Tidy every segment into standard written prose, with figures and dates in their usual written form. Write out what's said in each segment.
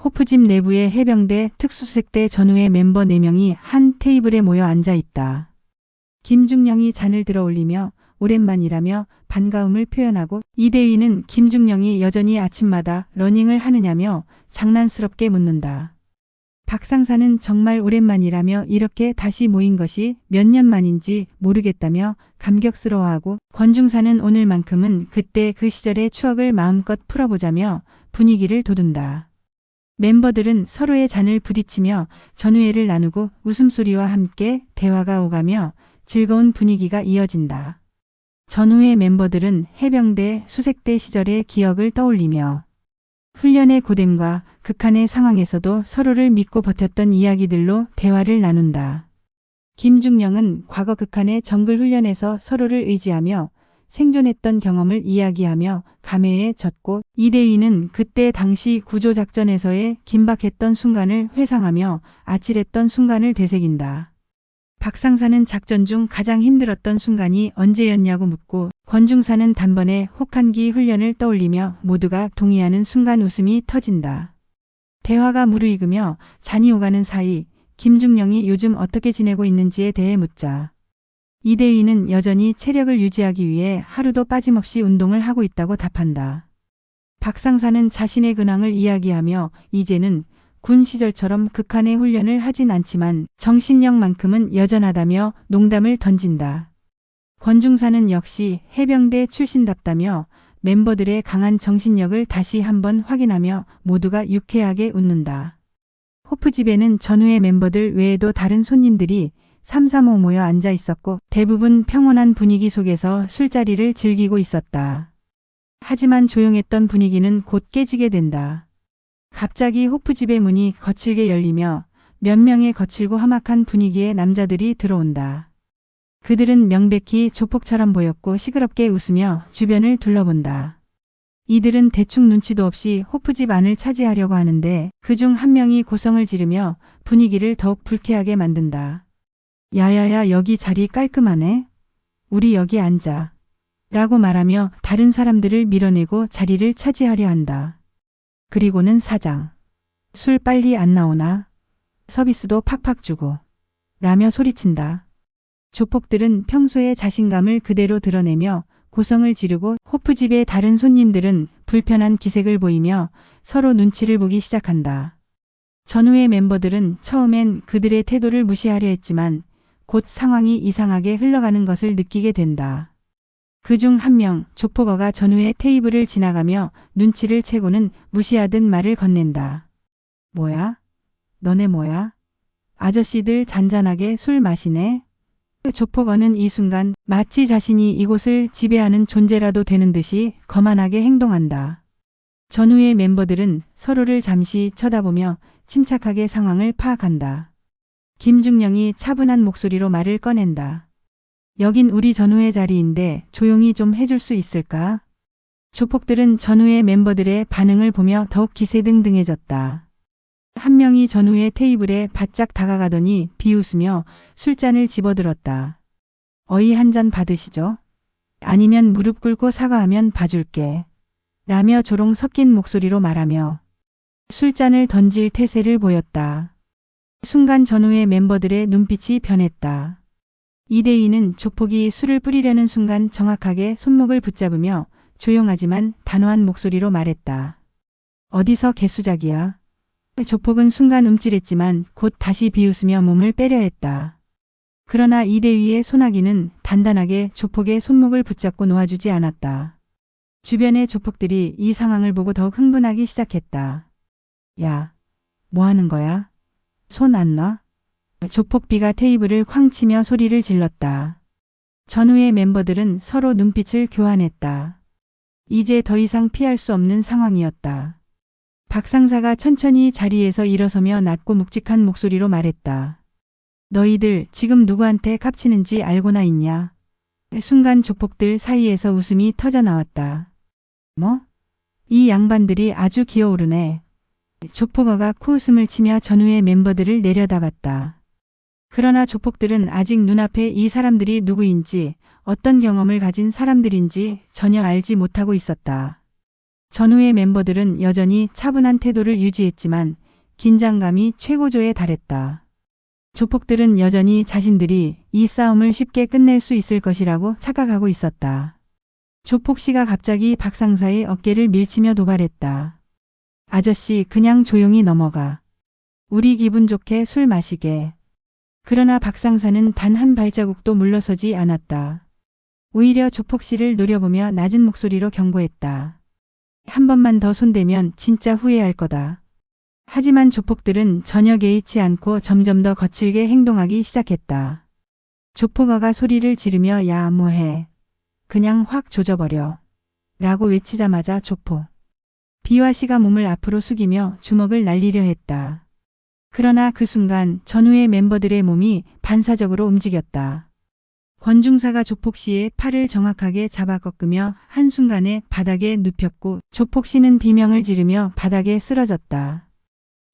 호프집 내부의 해병대 특수수색대 전우의 멤버 4명이 한 테이블에 모여 앉아 있다. 김중령이 잔을 들어 올리며 오랜만이라며 반가움을 표현하고 이대위는 김중령이 여전히 아침마다 러닝을 하느냐며 장난스럽게 묻는다. 박상사는 정말 오랜만이라며 이렇게 다시 모인 것이 몇 년 만인지 모르겠다며 감격스러워하고 권중사는 오늘만큼은 그때 그 시절의 추억을 마음껏 풀어보자며 분위기를 돋운다. 멤버들은 서로의 잔을 부딪히며 전우회를 나누고 웃음소리와 함께 대화가 오가며 즐거운 분위기가 이어진다. 전우회 멤버들은 해병대 수색대 시절의 기억을 떠올리며 훈련의 고된과 극한의 상황에서도 서로를 믿고 버텼던 이야기들로 대화를 나눈다. 김중령은 과거 극한의 정글 훈련에서 서로를 의지하며 생존했던 경험을 이야기하며 감회에 젖고 이대위는 그때 당시 구조작전에서의 긴박했던 순간을 회상하며 아찔했던 순간을 되새긴다. 박상사는 작전 중 가장 힘들었던 순간이 언제였냐고 묻고 권중사는 단번에 혹한기 훈련을 떠올리며 모두가 동의하는 순간 웃음이 터진다. 대화가 무르익으며 잔이 오가는 사이 김중령이 요즘 어떻게 지내고 있는지에 대해 묻자 이대위는 여전히 체력을 유지하기 위해 하루도 빠짐없이 운동을 하고 있다고 답한다. 박상사는 자신의 근황을 이야기하며 이제는 군 시절처럼 극한의 훈련을 하진 않지만 정신력만큼은 여전하다며 농담을 던진다. 권중사는 역시 해병대 출신답다며 멤버들의 강한 정신력을 다시 한번 확인하며 모두가 유쾌하게 웃는다. 호프집에는 전우의 멤버들 외에도 다른 손님들이 3-3-5 모여 앉아 있었고 대부분 평온한 분위기 속에서 술자리를 즐기고 있었다. 하지만 조용했던 분위기는 곧 깨지게 된다. 갑자기 호프집의 문이 거칠게 열리며 몇 명의 거칠고 험악한 분위기의 남자들이 들어온다. 그들은 명백히 조폭처럼 보였고 시끄럽게 웃으며 주변을 둘러본다. 이들은 대충 눈치도 없이 호프집 안을 차지하려고 하는데 그중 한 명이 고성을 지르며 분위기를 더욱 불쾌하게 만든다. 야야야 여기 자리 깔끔하네. 우리 여기 앉아. 라고 말하며 다른 사람들을 밀어내고 자리를 차지하려 한다. 그리고는 사장. 술 빨리 안 나오나? 서비스도 팍팍 주고. 라며 소리친다. 조폭들은 평소의 자신감을 그대로 드러내며 고성을 지르고 호프집의 다른 손님들은 불편한 기색을 보이며 서로 눈치를 보기 시작한다. 전우의 멤버들은 처음엔 그들의 태도를 무시하려 했지만 곧 상황이 이상하게 흘러가는 것을 느끼게 된다. 그중 한 명 조폭어가 전우의 테이블을 지나가며 눈치를 채고는 무시하듯 말을 건넨다. 뭐야? 너네 뭐야? 아저씨들 잔잔하게 술 마시네? 조폭어는 이 순간 마치 자신이 이곳을 지배하는 존재라도 되는 듯이 거만하게 행동한다. 전우의 멤버들은 서로를 잠시 쳐다보며 침착하게 상황을 파악한다. 김중령이 차분한 목소리로 말을 꺼낸다. 여긴 우리 전우의 자리인데 조용히 좀 해줄 수 있을까? 조폭들은 전우의 멤버들의 반응을 보며 더욱 기세등등해졌다. 한 명이 전우의 테이블에 바짝 다가가더니 비웃으며 술잔을 집어들었다. 어이 한 잔 받으시죠? 아니면 무릎 꿇고 사과하면 봐줄게. 라며 조롱 섞인 목소리로 말하며 술잔을 던질 태세를 보였다. 순간 전우의 멤버들의 눈빛이 변했다. 이대위는 조폭이 술을 뿌리려는 순간 정확하게 손목을 붙잡으며 조용하지만 단호한 목소리로 말했다. 어디서 개수작이야? 조폭은 순간 움찔했지만 곧 다시 비웃으며 몸을 빼려 했다. 그러나 이대위의 소나기는 단단하게 조폭의 손목을 붙잡고 놓아주지 않았다. 주변의 조폭들이 이 상황을 보고 더욱 흥분하기 시작했다. 야, 뭐 하는 거야? 손 안 놔? 조폭비가 테이블을 쾅 치며 소리를 질렀다. 전우의 멤버들은 서로 눈빛을 교환했다. 이제 더 이상 피할 수 없는 상황이었다. 박상사가 천천히 자리에서 일어서며 낮고 묵직한 목소리로 말했다. 너희들 지금 누구한테 깝치는지 알고나 있냐? 순간 조폭들 사이에서 웃음이 터져나왔다. 뭐? 이 양반들이 아주 기어오르네. 조폭어가 코웃음을 치며 전우의 멤버들을 내려다봤다. 그러나 조폭들은 아직 눈앞에 이 사람들이 누구인지 어떤 경험을 가진 사람들인지 전혀 알지 못하고 있었다. 전후의 멤버들은 여전히 차분한 태도를 유지했지만 긴장감이 최고조에 달했다. 조폭들은 여전히 자신들이 이 싸움을 쉽게 끝낼 수 있을 것이라고 착각하고 있었다. 조폭 씨가 갑자기 박 상사의 어깨를 밀치며 도발했다. 아저씨, 그냥 조용히 넘어가. 우리 기분 좋게 술 마시게. 그러나 박 상사는 단 한 발자국도 물러서지 않았다. 오히려 조폭 씨를 노려보며 낮은 목소리로 경고했다. 한 번만 더 손대면 진짜 후회할 거다. 하지만 조폭들은 전혀 개의치 않고 점점 더 거칠게 행동하기 시작했다. 조폭아가 소리를 지르며 야 뭐해. 그냥 확 조져버려. 라고 외치자마자 조폭 B와 C가 몸을 앞으로 숙이며 주먹을 날리려 했다. 그러나 그 순간 전후의 멤버들의 몸이 반사적으로 움직였다. 권중사가 조폭 씨의 팔을 정확하게 잡아 꺾으며 한순간에 바닥에 눕혔고 조폭 씨는 비명을 지르며 바닥에 쓰러졌다.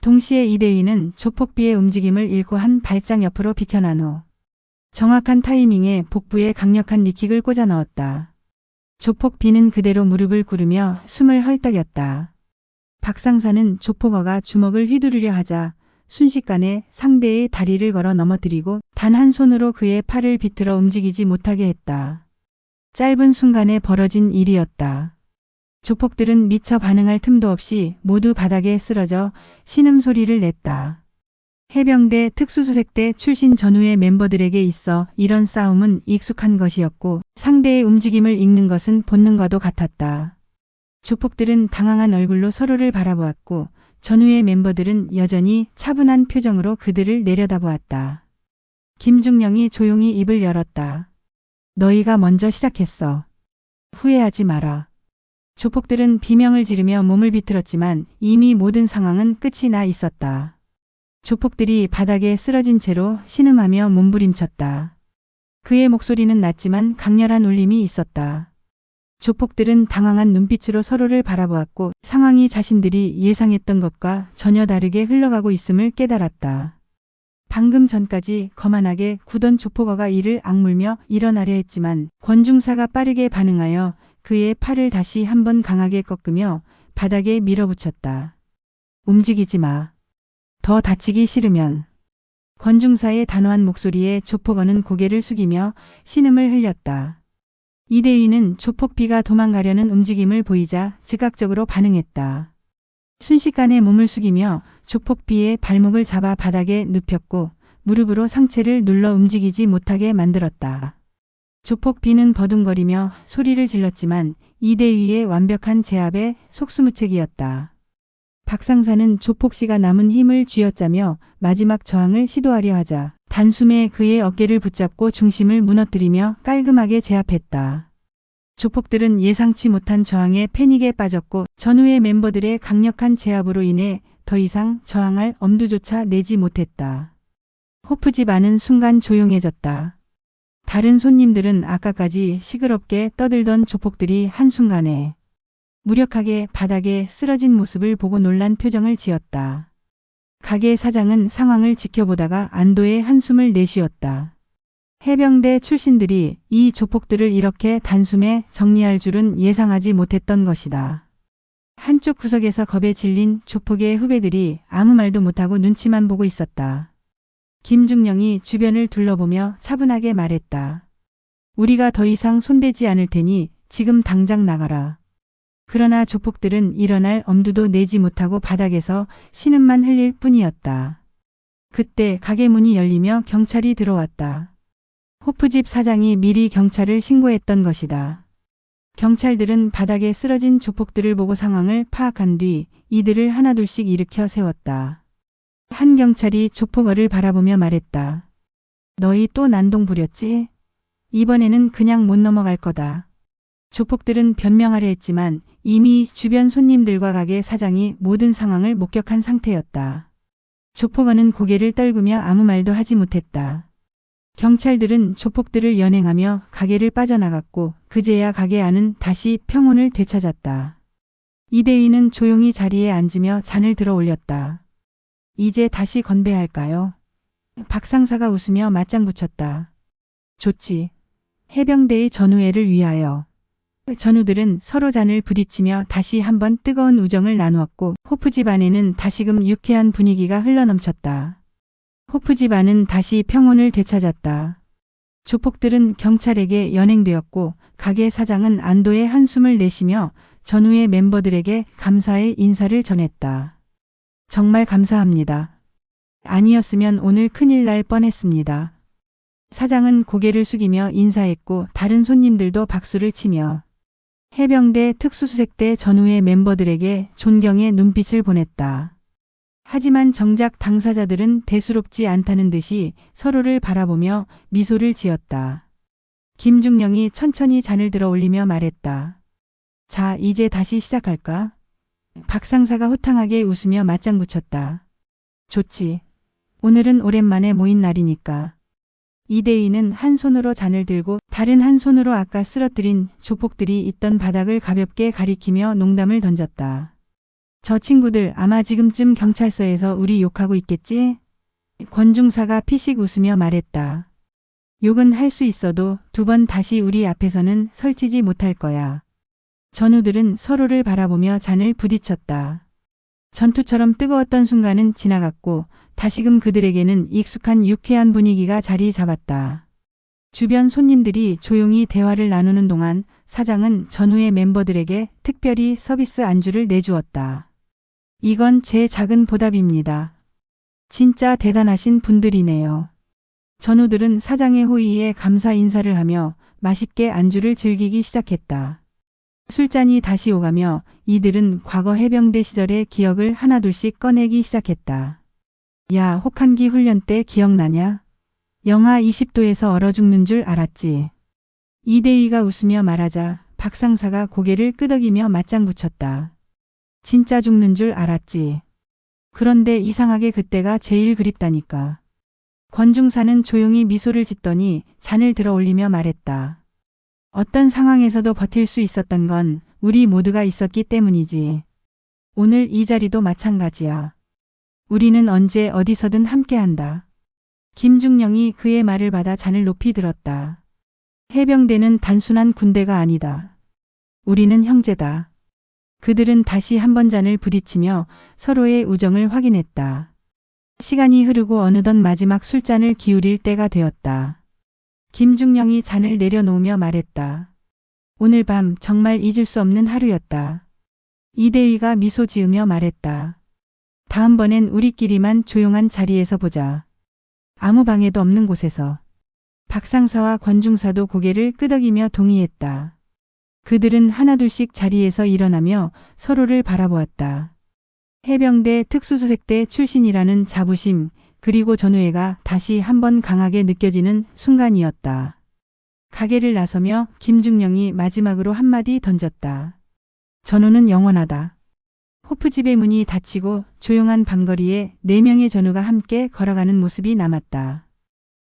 동시에 이대휘는 조폭 B의 움직임을 읽고 한 발짝 옆으로 비켜난 후 정확한 타이밍에 복부에 강력한 니킥을 꽂아 넣었다. 조폭 B는 그대로 무릎을 꿇으며 숨을 헐떡였다. 박 상사는 조폭어가 주먹을 휘두르려 하자 순식간에 상대의 다리를 걸어 넘어뜨리고 단 한 손으로 그의 팔을 비틀어 움직이지 못하게 했다. 짧은 순간에 벌어진 일이었다. 조폭들은 미처 반응할 틈도 없이 모두 바닥에 쓰러져 신음소리를 냈다. 해병대 특수수색대 출신 전후의 멤버들에게 있어 이런 싸움은 익숙한 것이었고 상대의 움직임을 읽는 것은 본능과도 같았다. 조폭들은 당황한 얼굴로 서로를 바라보았고 전후의 멤버들은 여전히 차분한 표정으로 그들을 내려다보았다. 김중령이 조용히 입을 열었다. 너희가 먼저 시작했어. 후회하지 마라. 조폭들은 비명을 지르며 몸을 비틀었지만 이미 모든 상황은 끝이 나 있었다. 조폭들이 바닥에 쓰러진 채로 신음하며 몸부림쳤다. 그의 목소리는 낮지만 강렬한 울림이 있었다. 조폭들은 당황한 눈빛으로 서로를 바라보았고 상황이 자신들이 예상했던 것과 전혀 다르게 흘러가고 있음을 깨달았다. 방금 전까지 거만하게 굳던 조폭어가 이를 악물며 일어나려 했지만 권중사가 빠르게 반응하여 그의 팔을 다시 한번 강하게 꺾으며 바닥에 밀어붙였다. 움직이지 마. 더 다치기 싫으면. 권중사의 단호한 목소리에 조폭어는 고개를 숙이며 신음을 흘렸다. 이대휘는 조폭 B가 도망가려는 움직임을 보이자 즉각적으로 반응했다. 순식간에 몸을 숙이며 조폭 B의 발목을 잡아 바닥에 눕혔고 무릎으로 상체를 눌러 움직이지 못하게 만들었다. 조폭 B는 버둥거리며 소리를 질렀지만 이대휘의 완벽한 제압에 속수무책이었다. 박 상사는 조폭 C가 남은 힘을 쥐어짜며 마지막 저항을 시도하려 하자 단숨에 그의 어깨를 붙잡고 중심을 무너뜨리며 깔끔하게 제압했다. 조폭들은 예상치 못한 저항에 패닉에 빠졌고 전후의 멤버들의 강력한 제압으로 인해 더 이상 저항할 엄두조차 내지 못했다. 호프집 안은 순간 조용해졌다. 다른 손님들은 아까까지 시끄럽게 떠들던 조폭들이 한순간에 무력하게 바닥에 쓰러진 모습을 보고 놀란 표정을 지었다. 가게 사장은 상황을 지켜보다가 안도의 한숨을 내쉬었다. 해병대 출신들이 이 조폭들을 이렇게 단숨에 정리할 줄은 예상하지 못했던 것이다. 한쪽 구석에서 겁에 질린 조폭의 후배들이 아무 말도 못하고 눈치만 보고 있었다. 김중령이 주변을 둘러보며 차분하게 말했다. 우리가 더 이상 손대지 않을 테니 지금 당장 나가라. 그러나 조폭들은 일어날 엄두도 내지 못하고 바닥에서 신음만 흘릴 뿐이었다. 그때 가게 문이 열리며 경찰이 들어왔다. 호프집 사장이 미리 경찰을 신고했던 것이다. 경찰들은 바닥에 쓰러진 조폭들을 보고 상황을 파악한 뒤 이들을 하나둘씩 일으켜 세웠다. 한 경찰이 조폭어를 바라보며 말했다. 너희 또 난동 부렸지? 이번에는 그냥 못 넘어갈 거다. 조폭들은 변명하려 했지만 이미 주변 손님들과 가게 사장이 모든 상황을 목격한 상태였다. 조폭어는 고개를 떨구며 아무 말도 하지 못했다. 경찰들은 조폭들을 연행하며 가게를 빠져나갔고 그제야 가게 안은 다시 평온을 되찾았다. 이대휘는 조용히 자리에 앉으며 잔을 들어 올렸다. 이제 다시 건배할까요? 박 상사가 웃으며 맞장구 쳤다. 좋지. 해병대의 전우회를 위하여. 전우들은 서로 잔을 부딪히며 다시 한번 뜨거운 우정을 나누었고 호프 집안에는 다시금 유쾌한 분위기가 흘러넘쳤다. 호프 집안은 다시 평온을 되찾았다. 조폭들은 경찰에게 연행되었고 가게 사장은 안도의 한숨을 내쉬며 전후의 멤버들에게 감사의 인사를 전했다. 정말 감사합니다. 아니었으면 오늘 큰일 날 뻔했습니다. 사장은 고개를 숙이며 인사했고 다른 손님들도 박수를 치며 해병대 특수수색대 전후의 멤버들에게 존경의 눈빛을 보냈다. 하지만 정작 당사자들은 대수롭지 않다는 듯이 서로를 바라보며 미소를 지었다. 김중령이 천천히 잔을 들어 올리며 말했다. 자, 이제 다시 시작할까? 박 상사가 호탕하게 웃으며 맞장구 쳤다. 좋지. 오늘은 오랜만에 모인 날이니까. 이대희는 한 손으로 잔을 들고 다른 한 손으로 아까 쓰러뜨린 조폭들이 있던 바닥을 가볍게 가리키며 농담을 던졌다. 저 친구들 아마 지금쯤 경찰서에서 우리 욕하고 있겠지? 권중사가 피식 웃으며 말했다. 욕은 할 수 있어도 두 번 다시 우리 앞에서는 설치지 못할 거야. 전우들은 서로를 바라보며 잔을 부딪혔다. 전투처럼 뜨거웠던 순간은 지나갔고 다시금 그들에게는 익숙한 유쾌한 분위기가 자리 잡았다. 주변 손님들이 조용히 대화를 나누는 동안 사장은 전후의 멤버들에게 특별히 서비스 안주를 내주었다. 이건 제 작은 보답입니다. 진짜 대단하신 분들이네요. 전우들은 사장의 호의에 감사 인사를 하며 맛있게 안주를 즐기기 시작했다. 술잔이 다시 오가며 이들은 과거 해병대 시절의 기억을 하나둘씩 꺼내기 시작했다. 야, 혹한기 훈련 때 기억나냐? 영하 20도에서 얼어 죽는 줄 알았지. 이대희가 웃으며 말하자 박 상사가 고개를 끄덕이며 맞장구 쳤다. 진짜 죽는 줄 알았지. 그런데 이상하게 그때가 제일 그립다니까. 권중사는 조용히 미소를 짓더니 잔을 들어 올리며 말했다. 어떤 상황에서도 버틸 수 있었던 건 우리 모두가 있었기 때문이지. 오늘 이 자리도 마찬가지야. 우리는 언제 어디서든 함께한다. 김중령이 그의 말을 받아 잔을 높이 들었다. 해병대는 단순한 군대가 아니다. 우리는 형제다. 그들은 다시 한번 잔을 부딪히며 서로의 우정을 확인했다. 시간이 흐르고 어느덧 마지막 술잔을 기울일 때가 되었다. 김중령이 잔을 내려놓으며 말했다. 오늘 밤 정말 잊을 수 없는 하루였다. 이대희가 미소 지으며 말했다. 다음번엔 우리끼리만 조용한 자리에서 보자. 아무 방해도 없는 곳에서. 박 상사와 권중사도 고개를 끄덕이며 동의했다. 그들은 하나둘씩 자리에서 일어나며 서로를 바라보았다. 해병대 특수수색대 출신이라는 자부심 그리고 전우애가 다시 한번 강하게 느껴지는 순간이었다. 가게를 나서며 김중령이 마지막으로 한마디 던졌다. 전우는 영원하다. 호프집의 문이 닫히고 조용한 밤거리에 4명의 전우가 함께 걸어가는 모습이 남았다.